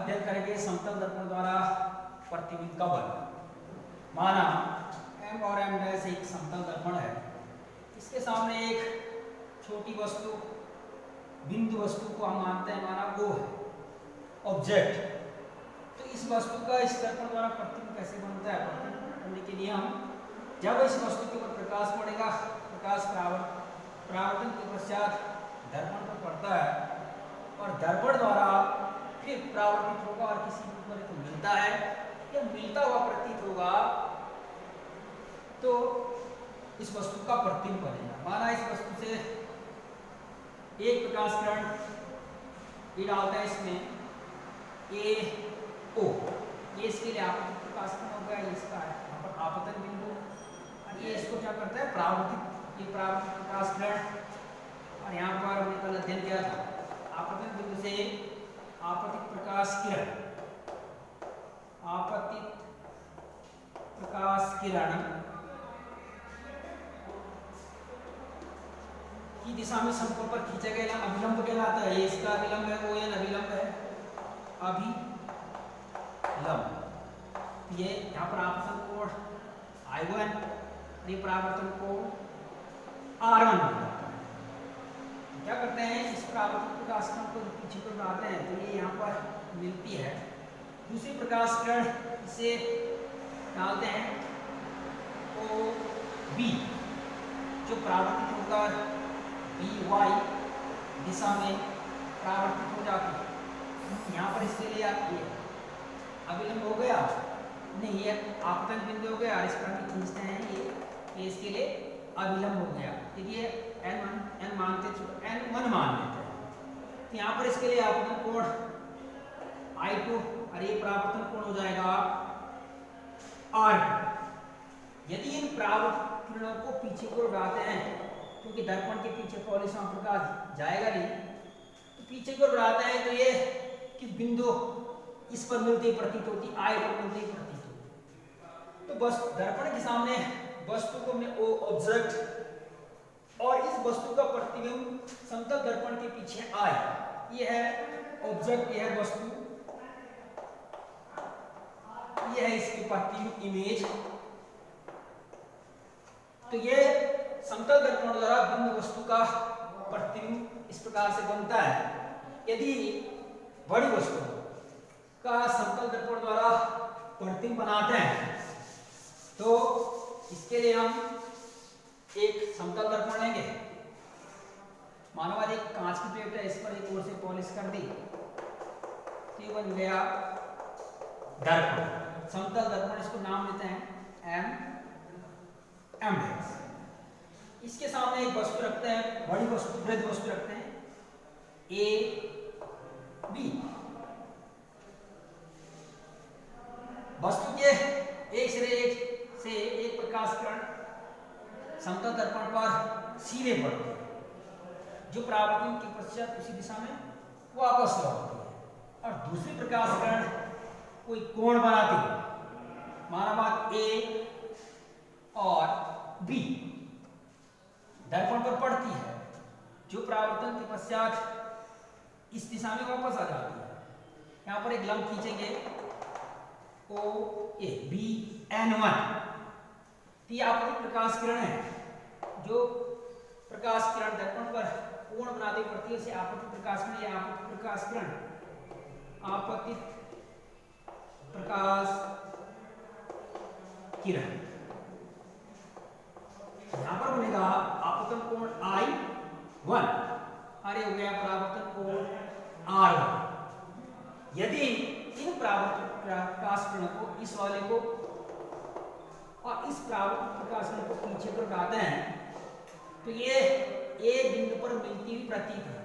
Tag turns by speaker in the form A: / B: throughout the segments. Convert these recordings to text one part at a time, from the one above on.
A: अध्ययन करेंगे समतल दर्पण द्वारा प्रतिबिंब का बल। माना m और m डैश एक समतल दर्पण है, इसके सामने एक छोटी वस्तु बिंदु वस्तु को हम मानते हैं माना O है ऑब्जेक्ट। तो इस वस्तु का इस दर्पण द्वारा प्रतिबिंब कैसे बनता है, प्रतिबिंब करने के लिए हम जब इस वस्तु के ऊपर प्रकाश पड़ेगा, प्रकाश परावर्तन के पश्चात दर्पण पर पड़ता है और दर्पण द्वारा फिर परावर्तित होगा और किसी रूप में तो मिलता है या मिलता हुआ प्रतीत होगा, तो इस वस्तु का प्रतिबिंब बनेगा। माना इस वस्तु से एक प्रकाश किरण ये डालता है इसमें ए ओ, ये इसके लिए आपतित प्रकाश किरण होगा, इसका यहाँ पर आपतन बिंदु, और ये इसको क्या करता है परावर्तित, ये परावर्तित प्रकाश किरण। और यहाँ पर हमने कल अध्ययन किया था आपतन बिंदु से आपतित प्रकाश किरण, आपतित प्रकाश किरण की दिशा में समकोण पर खींचा गया अभिलंब कहलाता है। ये इसका अभिलंब है, ओ एन अभिलंब है, अभिलंब। ये यहाँ पर आपतन कोण I1, ये परावर्तन कोण R1 है। क्या करते हैं, इस परावर्तित प्रकाश किरण को पीछे को बनाते हैं तो ये यहाँ पर मिलती है। दूसरी प्रकाश किरण इसे डालते हैं OB, जो परावर्तित होकर BY दिशा में परावर्तित हो जाती है। यहाँ पर इसके लिए ये अभिलंब हो गया, नहीं ये आपतन बिंदु हो गया और इस पर खींचते हैं ये इसके लिए अभिलंब हो गया। देखिए n मानते n1 मान लेते हैं, तो यहाँ पर इसके लिए आपतन कोण I2 और ये परावर्तन कोण हो जाएगा R2। यदि इन परावर्तित किरणों को पीछे को उड़ाते हैं, क्योंकि दर्पण के पीछे पॉलीसम प्रकाश जाएगा नहीं, तो पीछे को उड़ाते हैं तो ये किस बिंदु इस पर मिलती प्रतीत होती, I पर मिलती प्रतीत होती। तो बस दर्पण के सामने वस्तु को हमने O ऑब्जेक्ट और इस वस्तु का प्रतिबिंब समतल दर्पण के पीछे I, ये है ऑब्जेक्ट, ये है वस्तु, ये है इसकी प्रतिबिंब इमेज। तो ये समतल दर्पण द्वारा बिंदु वस्तु का प्रतिबिंब इस प्रकार से बनता है। यदि बड़ी वस्तु का समतल दर्पण द्वारा प्रतिबिंब बनाते हैं तो इसके लिए हम एक समतल दर्पण लेंगे। मानो आज एक कांच की प्लेट है, इस पर एक ओर से पॉलिश कर दी तो ये बन गया दर्पण, समतल दर्पण। इसको नाम देते हैं M है। इसके सामने एक वस्तु रखते हैं, बड़ी वस्तु वृद्ध वस्तु रखते हैं AB। वस्तु के एक से एक प्रकाश किरण समतल दर्पण पर सीधे पड़ती है, जो परावर्तन के पश्चात उसी दिशा में वापस लौटती है। और दूसरी प्रकाश किरण कोई कोण बनाती है, माना बात A और B दर्पण पर पड़ती है, जो परावर्तन के पश्चात इस दिशा में वापस आ जाती है। यहाँ पर एक लंब खींचेंगे OA BN1, ये आपतित प्रकाश किरण है, जो प्रकाश किरण दर्पण पर कोण बनाती पड़ती है, उसे आपतित प्रकाश किरण या आपतित प्रकाश किरण, आपतित प्रकाश किरण। यहाँ पर बनेगा आपतन कोण I1 और ये हो गया परावर्तन कोण R1। यदि इन परावर्तित प्रकाश किरणों को इस वाले को और इस परावर्तित प्रकाश किरण को पीछे पर उठाते हैं तो ये A बिंदु पर मिलती हुई प्रतीत होती है।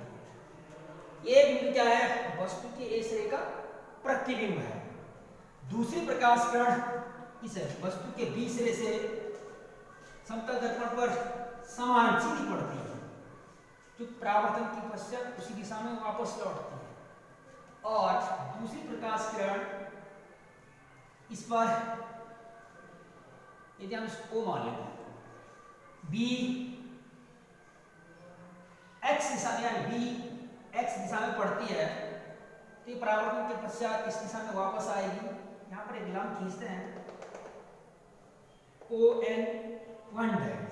A: ये बिंदु क्या है, वस्तु के A सिरे का प्रतिबिंब है। दूसरी प्रकाश किरण इस वस्तु के B सिरे से समतल दर्पण पर समान सीधी पड़ती है, जो परावर्तन के पश्चात उसी दिशा में वापस लौटती है। और दूसरी प्रकाश किरण इस पर यदि हम इसको मान लेते हैं B x दिशा में, यानी B x दिशा में पड़ती है, तो ये परावर्तन के पश्चात इस दिशा में वापस आएगी। यहाँ पर एक लंब खींचते हैं ON1 डैश।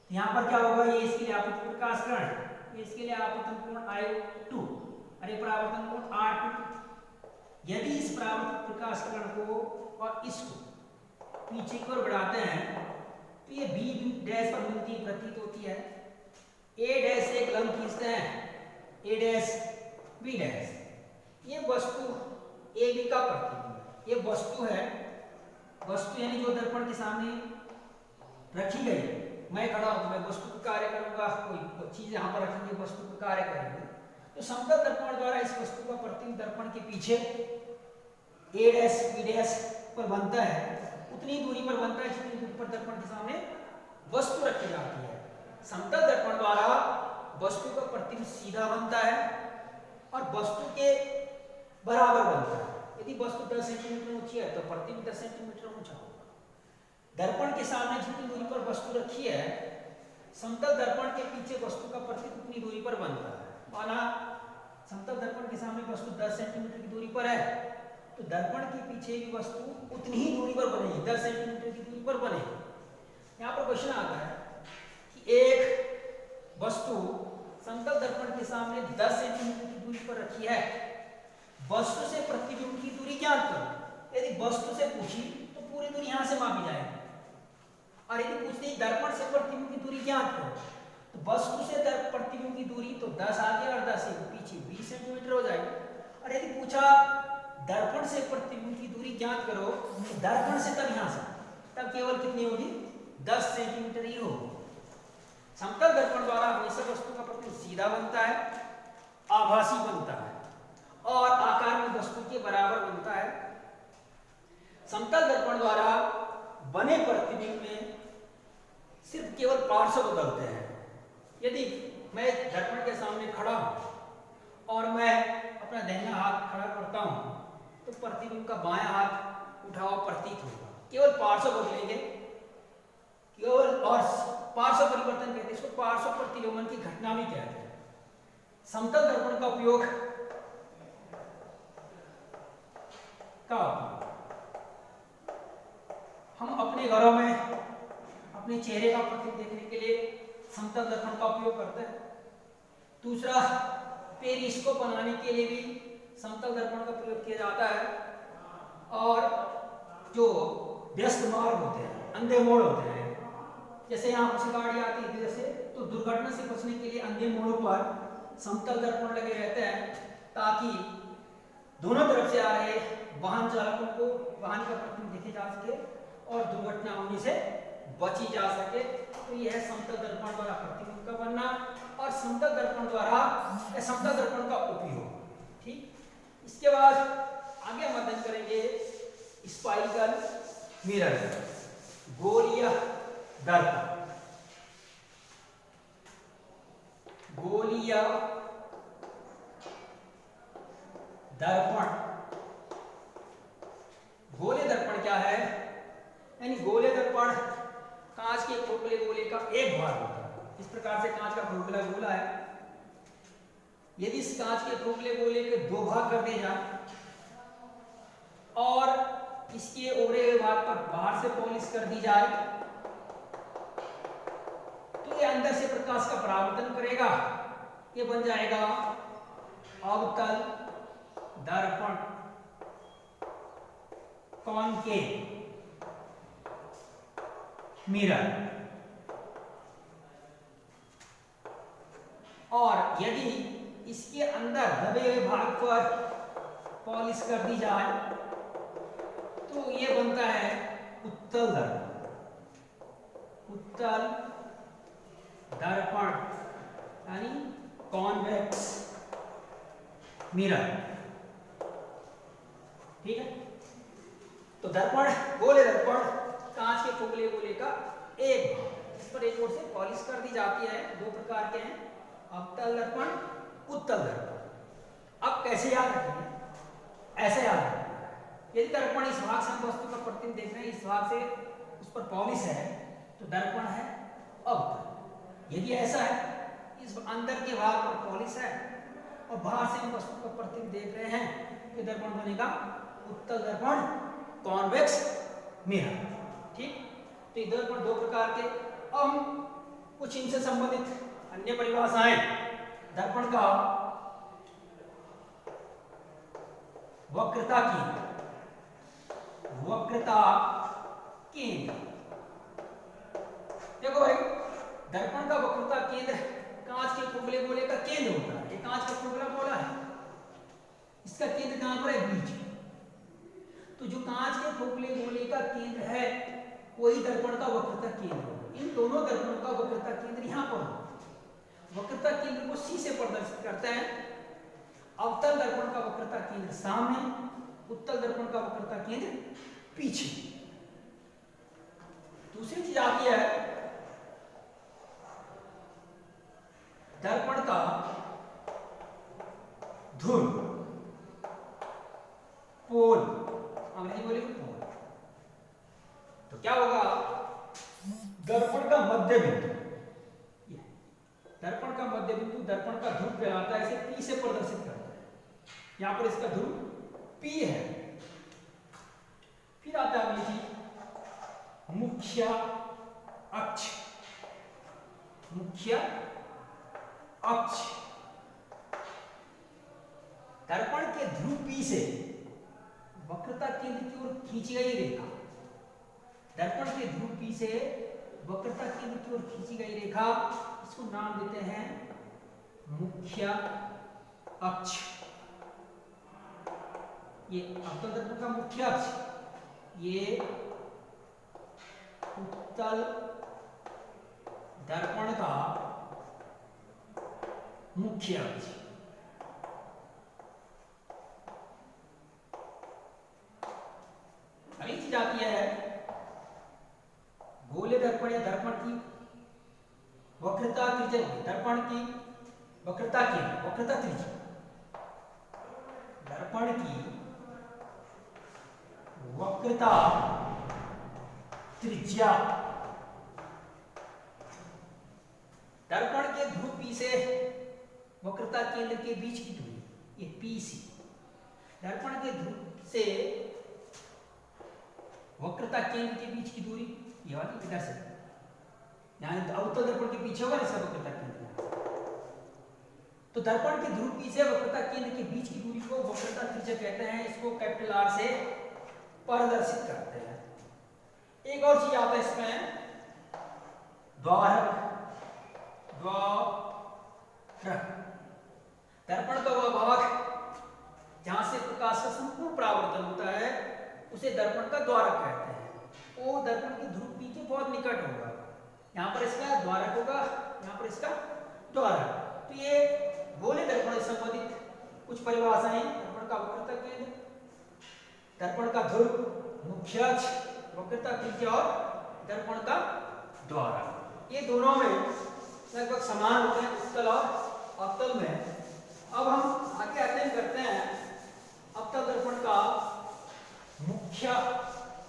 A: यहाँ पर क्या होगा, ये इसके लिए आपतित प्रकाश किरण है, ये इसके लिए आपतन कोण I2 और ये परावर्तन कोण R2। यदि इस परावर्तित प्रकाश किरण को और इसको पीछे की ओर बढ़ाते हैं तो ये B डैश पर मिलती प्रतीत होती है। A डैश से एक लंब खींचते हैं A डैश B डैश। ये वस्तु AB का प्रतिबिंब है, ये वस्तु है, वस्तु यानी जो दर्पण के सामने रखी गई। मैं खड़ा हूं तो मैं वस्तु का कार्य करूंगा, कोई चीज यहाँ पर रखेंगे वस्तु का कार्य करेंगे। तो समतल दर्पण द्वारा इस वस्तु का प्रतिबिंब दर्पण के पीछे A डैश B डैश पर बनता है, उतनी दूरी पर बनता है जितनी दूरी पर दर्पण के सामने वस्तु रखी जाती है। समतल दर्पण द्वारा वस्तु का प्रतिबिंब सीधा बनता है और वस्तु के बराबर बनता है। यदि वस्तु 10 सेंटीमीटर ऊंची है तो प्रतिबिंब 10 सेंटीमीटर ऊंचा होगा। दर्पण के सामने जितनी दूरी पर वस्तु रखी है, समतल दर्पण के पीछे वस्तु का प्रतिबिंब उतनी दूरी पर बनता है। माना समतल दर्पण के सामने वस्तु 10 सेंटीमीटर की दूरी पर है, तो दर्पण के पीछे भी वस्तु उतनी ही दूरी पर बनेगी, 10 सेंटीमीटर की दूरी पर बनेगी। यहाँ पर क्वेश्चन आता है कि एक वस्तु समतल दर्पण के सामने 10 सेंटीमीटर की दूरी पर रखी है, वस्तु से प्रतिबिंब की दूरी ज्ञात करो। यदि वस्तु से पूछी तो पूरी दूरी यहाँ से मापी जाएगी, और यदि पूछती दर्पण से प्रतिबिंब की दूरी ज्ञात करो, तो वस्तु से प्रतिबिंब की दूरी तो 10 आगे और 10 पीछे 20 सेंटीमीटर हो जाएगी। और यदि पूछा दर्पण से प्रतिबिंब की दूरी ज्ञात करो, तो दर्पण से तब यहाँ से तब केवल कितनी होगी, 10 सेंटीमीटर ही होगी। समतल दर्पण द्वारा हमेशा वस्तु का प्रतिबिंब सीधा बनता है, आभासी बनता है और आकार में वस्तु के बराबर बनता है। समतल दर्पण द्वारा बने प्रतिबिंब में सिर्फ केवल पार्श्व बदलते हैं। यदि मैं दर्पण के सामने खड़ा हूं और मैं अपना दाहिना हाथ खड़ा करता हूं तो प्रतिबिंब का बायां हाथ उठा हुआ प्रतीत होगा, केवल पार्श्व बदलेंगे, केवल। और पार्श्व परिवर्तन कहते हैं इसको, पार्श्व प्रतिलोमन की घटना भी कहते हैं। समतल दर्पण का उपयोग हम अपने घरों में अपने चेहरे का प्रतिबिंब देखने के लिए समतल दर्पण का उपयोग करते हैं। दूसरा, पेरिस्कोप बनाने के लिए भी समतल दर्पण का प्रयोग किया जाता है। और जो व्यस्त मार्ग होते हैं, अंधे मोड़ होते हैं, जैसे यहाँ पर गाड़ी आती है जैसे, तो दुर्घटना से बचने के लिए अंधे मोड़ों पर समतल दर्पण लगे रहते हैं, ताकि दोनों तरफ से आ रहे वाहन चालकों को वाहन का प्रतिबिंब देखे जा सके और दुर्घटना होने से बची जा सके। तो यह है समतल दर्पण द्वारा प्रतिबिंब का बनना और समतल दर्पण द्वारा समतल दर्पण का उपयोग। ठीक, इसके बाद आगे हम अध्ययन करेंगे स्पाइरल मिरर, गोलीय दर्पण। गोलीय दर्पण, गोलीय दर्पण क्या है, यानी गोलीय दर्पण कांच के खोखले गोले का एक भाग होता है। इस प्रकार से कांच का खोखला गोला है, यदि इस कांच के खोखले गोले के दो भाग कर दिए जाए और इसके ओरे हुए भाग पर बाहर से पॉलिश कर दी जाए, तो ये अंदर से प्रकाश का परावर्तन करेगा, ये बन जाएगा अवतल दर्पण, कॉनकेव मिरर। और यदि इसके अंदर दबे हुए भाग पर पॉलिश कर दी जाए तो ये बनता है उत्तल दर्पण, उत्तल दर्पण यानी कॉन्वेक्स मिरर। ठीक है, तो दर्पण, गोले दर्पण कांच के खोखले गोले का एक भाग, इस पर एक ओर से पॉलिश कर दी जाती है। दो प्रकार के हैं, अवतल दर्पण, उत्तल दर्पण। अब कैसे याद रखेंगे, ऐसे याद रखेंगे, यदि दर्पण इस भाग से हम वस्तु का प्रतिबिंब देख रहे हैं, इस भाग से उस पर पॉलिश है तो दर्पण है अवतल। यदि ऐसा है, इस अंदर के भाग पर पॉलिश है और बाहर से हम वस्तु का प्रतिबिंब देख रहे हैं कि दर्पण बनेगा उत्तल दर्पण, कॉन्वेक्स मिरर। ठीक, तो ये दर्पण दो प्रकार के। अब हम कुछ इनसे संबंधित अन्य परिभाषाएं, दर्पण का वक्रता केंद्र, वक्रता केंद्र। देखो भाई, दर्पण का वक्रता केंद्र कांच के खोखले गोले का केंद्र होता है। ये कांच का खोखला गोला है, इसका केंद्र कहां पर है? बीच में। तो जो कांच के खोखले गोले का केंद्र है वही दर्पण का वक्रता केंद्र होगा। इन दोनों दर्पणों का वक्रता केंद्र यहां पर होगा। वक्रता केंद्र को सी से प्रदर्शित करते हैं। अवतल दर्पण का वक्रता केंद्र सामने, उत्तल दर्पण का वक्रता केंद्र पीछे। दूसरी चीज आती है दर्पण का ध्रुव, पोल, अंग्रेजी बोलेंगे पोल। तो क्या होगा? दर्पण का मध्य बिंदु, दर्पण का मध्य बिंदु दर्पण का ध्रुव कहलाता है। इसे पी से प्रदर्शित करता है। यहां पर इसका ध्रुव P है। फिर आता है अगली चीज मुख्य अक्ष, मुख्य अक्ष। दर्पण के ध्रुव P से वक्रता केंद्र की ओर खींची गई रेखा, दर्पण के ध्रुव P से वक्रता केंद्र की ओर खींची गई रेखा, इसको नाम देते हैं मुख्य अक्ष। ये अवतल दर्पण का मुख्य अक्ष, ये उत्तल दर्पण का मुख्य अक्ष। अगली चीज आती है गोले दर्पण या दर्पण की वक्रता त्रिज्या। दर्पण की वक्रता की वक्रता त्रिज्या, दर्पण की वक्रता त्रिज्या। दर्पण के ध्रुव P से वक्रता केंद्र के बीच की दूरी, ये PC। दर्पण के ध्रुव से वक्रता केंद्र के बीच की दूरी ये वाली, इधर से, यानी अवतल दर्पण के पीछे होगा इसका वक्रता केंद्र। तो दर्पण के ध्रुव P से वक्रता केंद्र के बीच की दूरी को वक्रता त्रिज्या कहते हैं। इसको कैपिटल R से प्रदर्शित करते हैं। एक और चीज आता है इसमें द्वारक, द्वारक। दर्पण का वह भाग जहां से प्रकाश का संपूर्ण परावर्तन होता है उसे दर्पण का द्वारक कहते हैं। वो दर्पण के ध्रुव P के बहुत निकट होगा। यहाँ पर इसका द्वारक होगा, यहाँ पर इसका द्वारक। तो ये गोले दर्पण से संबंधित कुछ परिभाषाएं, दर्पण का वक्रता केंद्र, दर्पण का ध्रुव, मुख्य अक्ष, वक्रता त्रिज्या और दर्पण का द्वारक। ये दोनों में लगभग समान होते हैं उत्तल और अवतल में। अब हम आगे अध्ययन करते हैं अवतल दर्पण का मुख्य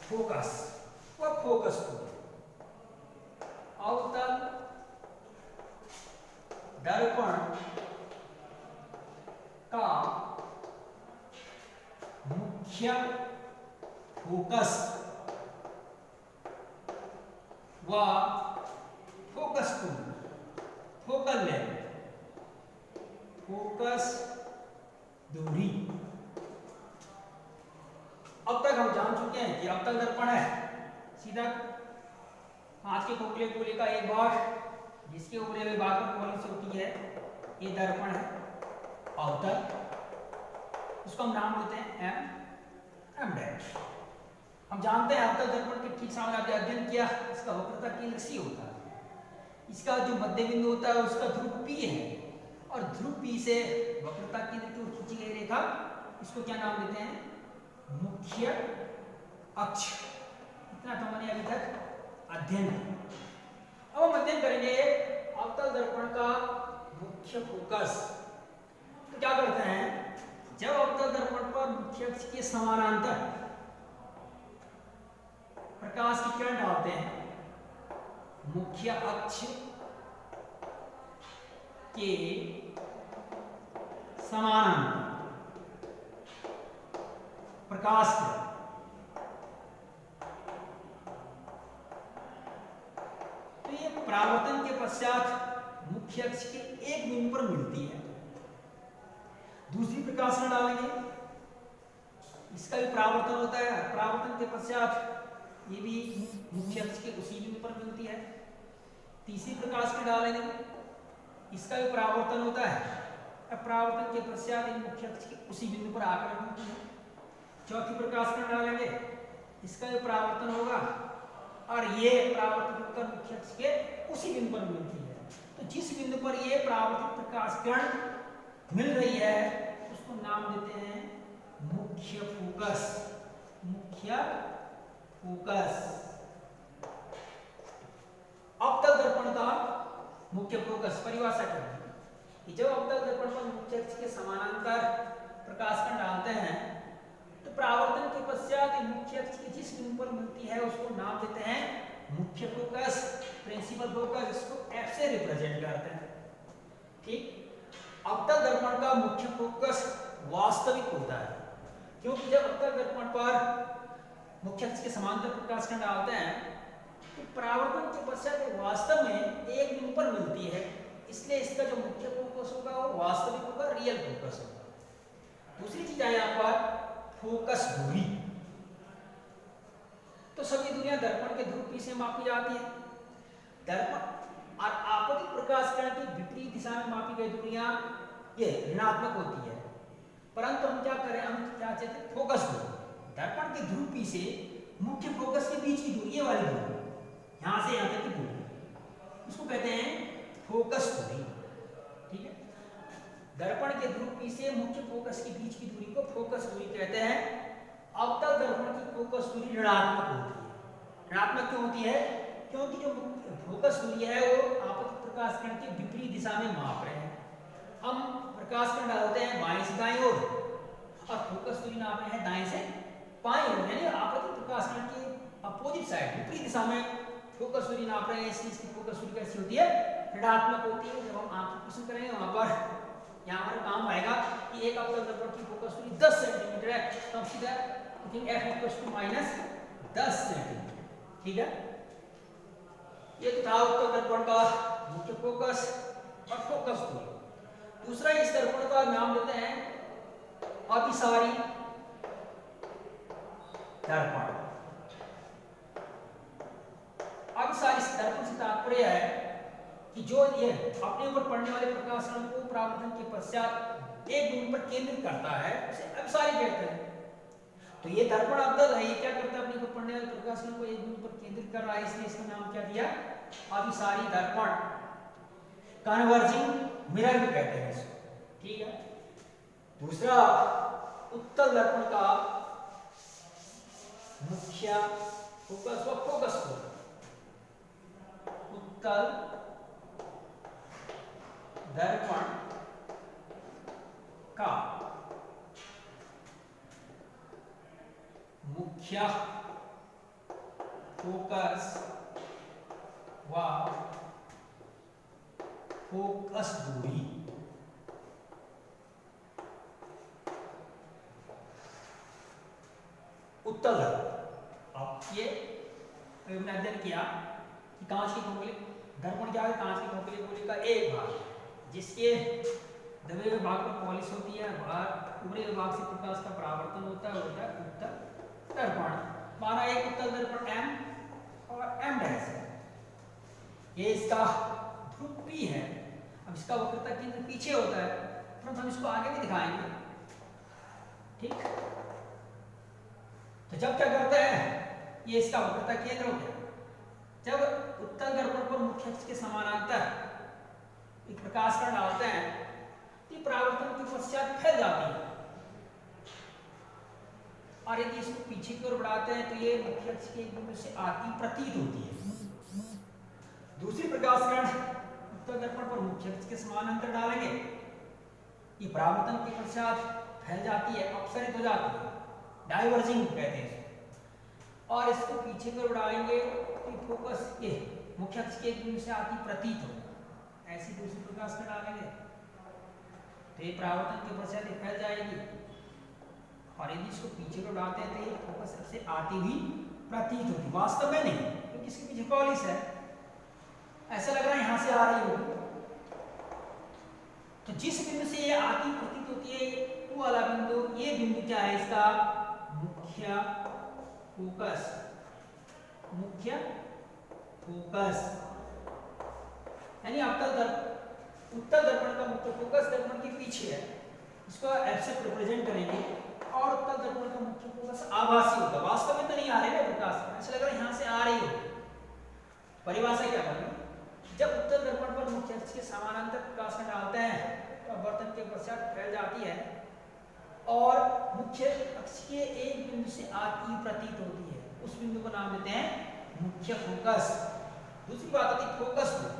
A: फोकस व फोकस को। अवतल दर्पण का मुख्य फोकस व focus tool, focal length, focus दूरी। अब तक हम जान चुके हैं कि अवतल दर्पण है सीधा कांच के खोखले गोले का एक भाग जिसके ऊपरी वाले भाग पर पॉलिश होती है, ये दर्पण है अवतल। उसको हम नाम देते हैं M डैश। हम जानते हैं अवतल दर्पण के ठीक सामने आपने अध्ययन किया, इसका वक्रता केंद्र C होता है। इसका जो मध्य बिंदु होता है उसका ध्रुव P है और ध्रुव P से वक्रता केंद्र की ओर खींची गई रेखा, इसको क्या नाम देते हैं? मुख्य अक्ष। इतना तो हमने अभी तक अध्ययन किया। अब हम अध्ययन करेंगे अवतल दर्पण का मुख्य फोकस। तो क्या करते हैं, जब अवतल दर्पण पर मुख्य अक्ष के समानांतर प्रकाश की किरण डालते हैं, मुख्य अक्ष के समानांतर प्रकाश किरण। तो ये परावर्तन के पश्चात मुख्य अक्ष के एक बिंदु पर मिलती है। दूसरी प्रकाश किरण डालेंगे, इसका भी परावर्तन होता है। परावर्तन के पश्चात ये भी मुख्य अक्ष के उसी बिंदु पर मिलती है। तीसरी प्रकाश किरण डालेंगे, इसका भी परावर्तन होता है। अब परावर्तन के पश्चात इन मुख्य अक्ष के उसी बिंदु पर आकर मिलती है। चौथी प्रकाश किरण डालेंगे, इसका भी परावर्तन होगा और ये परावर्तित होकर मुख्य अक्ष के उसी बिंदु पर मिलती है। तो जिस बिंदु पर ये परावर्तित प्रकाश किरण मिल रही है उसको नाम देते हैं मुख्य फोकस। मुख्य फोकस। अवतल दर्पण का मुख्य फोकस परिभाषा क्या है कि जब अवतल दर्पण पर मुख्य अक्ष के समानांतर प्रकाश किरण डालते हैं तो परावर्तन के पश्चात मुख्य अक्ष की जिस बिंदु पर मिलती है उसको नाम देते हैं मुख्य फोकस, प्रिंसिपल फोकस। इसको F से रिप्रेजेंट करते हैं। ठीक। अवतल दर्पण का मुख्य फोकस वास्तविक होता है, क्योंकि जब अवतल दर्पण पर मुख्य अक्ष के समानांतर प्रकाश किरण डालते हैं तो परावर्तन के पश्चात वास्तव में एक बिंदु पर मिलती है, इसलिए इसका जो मुख्य फोकस होगा वो वास्तविक होगा, रियल फोकस होगा। दूसरी चीज है यहाँ पर फोकस दूरी। तो सभी दूरियां दर्पण के ध्रुव से मापी जाती है। दर्पण और आपतित प्रकाश किरण की विपरीत दिशा में मापी गई दूरियां ये ऋणात्मक होती है, परंतु हम क्या करें, हम क्या चाहते हैं फोकस दूरी। दर्पण के ध्रुव P से मुख्य फोकस के बीच की दूरी, ये वाली दूरी, यहां से यहां तक की दूरी, इसको कहते हैं फोकस दूरी। ठीक है। दर्पण के ध्रुव P से मुख्य फोकस के बीच की दूरी को फोकस दूरी कहते हैं। अवतल दर्पण की फोकस दूरी ऋणात्मक होती है। ऋणात्मक क्यों होती है? क्योंकि जो फोकस दूरी है वो आपतित प्रकाश किरण की विपरीत दिशा में माप रहे हैं। हम प्रकाश किरण डालते हैं बाएं से दाएं ओर और फोकस दूरी नाप रहे हैं दाएं से बाएं ओर, यानी आपतित प्रकाश किरण की अपोजिट साइड विपरीत दिशा में फोकस दूरी नाप रहे हैं, इसलिए इसकी फोकस दूरी कैसी होती है? ऋणात्मक होती है। जब हम आंख की क्वेश्चन करेंगे वहां पर यहाँ हमारा काम आएगा कि एक अवतल दर्पण की फोकस दूरी 10 सेंटीमीटर है, तो हम सीधा लिखेंगे F = -10 सेंटीमीटर। ठीक है। ये तो था अवतल दर्पण का मुख्य फोकस और फोकस दूरी। दूसरा इस दर्पण का नाम देते हैं अभिसारी दर्पण। अभिसारी दर्पण से तात्पर्य है कि जो ये अपने ऊपर पड़ने वाले प्रकाश किरण को परावर्तन के पश्चात एक बिंदु पर केंद्रित करता है, उसे अभिसारी कहते हैं। तो ये दर्पण अवतल है, ये क्या करता है, अपने ऊपर पड़ने वाले प्रकाश किरण को एक बिंदु पर केंद्रित कर रहा है, इसलिए इसका नाम क्या दिया? अभिसारी दर्पण। कन्वर्जिंग मिरर भी कहते हैं इसको। ठीक है। दूसरा उत्तल दर्पण का मुख्य फोकस व फोकस को उत्तल दर्पण का मुख्य फोकस व फोकस दूरी उत्तल दर्पण। अब ये हमने अध्ययन किया कि कांच की खोखली दर्पण क्या है? कांच की खोखली गोली का एक भाग जिसके दबे हुए भाग पर पॉलिश होती है, बाहर ऊपरी भाग से प्रकाश का परावर्तन होता है उत्तल दर्पण। माना एक उत्तल दर्पण M और M' है, ये इसका ध्रुव P है। अब इसका वक्रता केंद्र पीछे होता है, परंतु हम इसको आगे भी दिखाएंगे। ठीक। तो जब क्या करते हैं, ये इसका वक्रता केंद्र हो गया। जब उत्तल दर्पण पर मुख्य अक्ष के समानांतर एक प्रकाश किरण डालते हैं तो परावर्तन के पश्चात फैल जाती है, और यदि इसको पीछे की ओर बढ़ाते हैं तो ये मुख्य अक्ष के एक बिंदु से आती प्रतीत होती है। दूसरी प्रकाश किरण उत्तल दर्पण पर मुख्य अक्ष के समानांतर डालेंगे, ये परावर्तन के पश्चात फैल जाती है, अपसरित हो जाती है, डाइवर्जिंग कहते हैं इसको। और इसको पीछे की ओर बढ़ाएंगे तो फोकस ये मुख्य अक्ष के एक बिंदु से आती प्रतीत हो, ऐसी दूसरी प्रकाश किरण डालेंगे तो ये परावर्तन के पश्चात ये फैल जाएगी, और यदि इसको पीछे को डालते हैं तो ये फोकस से आती हुई प्रतीत होती, वास्तव में नहीं, क्योंकि इसके पीछे कॉलिस है। ऐसा लग रहा है यहाँ से आ रही होगी, तो जिस बिंदु से ये आती प्रतीत होती है वो वाला बिंदु, ये बिंदु क्या है इसका मुख्य फोकस, मुख्य फोकस, यानी उत्तल दर्पण का मुख्य फोकस दर्पण के पीछे है, इसको एफ से रिप्रेजेंट करेंगे, और उत्तल दर्पण का मुख्य फोकस आभासी होगा, वास्तव में तो नहीं आ रही है प्रकाश, ऐसा लग रहा है यहाँ से आ रही हो। परिभाषा क्या बनी, जब उत्तल दर्पण पर मुख्य अक्ष के समानांतर प्रकाश में डालते हैं तो अपवर्तन के पश्चात फैल जाती है और मुख्य अक्ष के एक बिंदु से आती प्रतीत होती है, उस बिंदु को नाम देते हैं मुख्य फोकस। दूसरी बात आती है फोकस दूरी,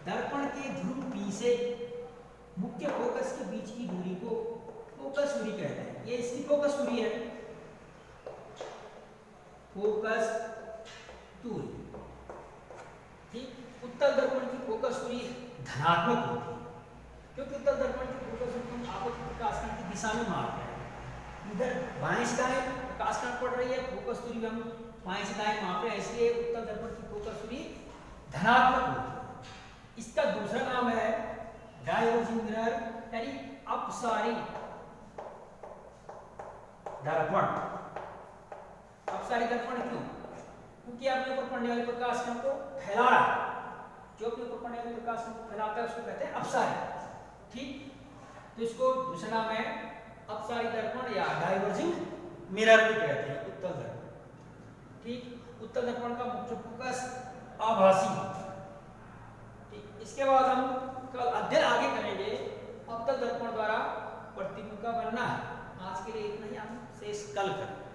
A: दर्पण के ध्रुव P से मुख्य फोकस के बीच की दूरी को फोकस दूरी कहते हैं, ये इसकी फोकस दूरी है, फोकस दूरी। ठीक, उत्तल दर्पण की फोकस दूरी धनात्मक होती है, क्योंकि उत्तल दर्पण की फोकस दूरी हम आपतित प्रकाश की दिशा में मापते हैं, इधर बाएं से दाएं प्रकाश किरण पड़ रही है, फोकस दूरी हम बाएं से दाएं माप रहे हैं, इसलिए उत्तल दर्पण की फोकस दूरी धनात्मक होती है। इसका दूसरा नाम है डाइवर्जिंग मिरर, यानी अपसारी दर्पण। अपसारी दर्पण क्यों? क्योंकि अपने ऊपर पड़ने वाले प्रकाश किरण को फैला रहा है, जो अपने ऊपर पड़ने वाले प्रकाश किरण को फैलाता है उसको कहते हैं अपसारी। ठीक, तो इसको दूसरा नाम है अपसारी दर्पण या डाइवर्जिंग मिरर भी कहते हैं, उत्तल दर्पण। ठीक, उत्तल दर्पण का मुख्य फोकस आभासी। ठीक, इसके बाद हम कल अध्ययन आगे करेंगे अवतल दर्पण द्वारा प्रतिबिंब का बनना है। आज के लिए इतना ही, हम शेष कल करेंगे।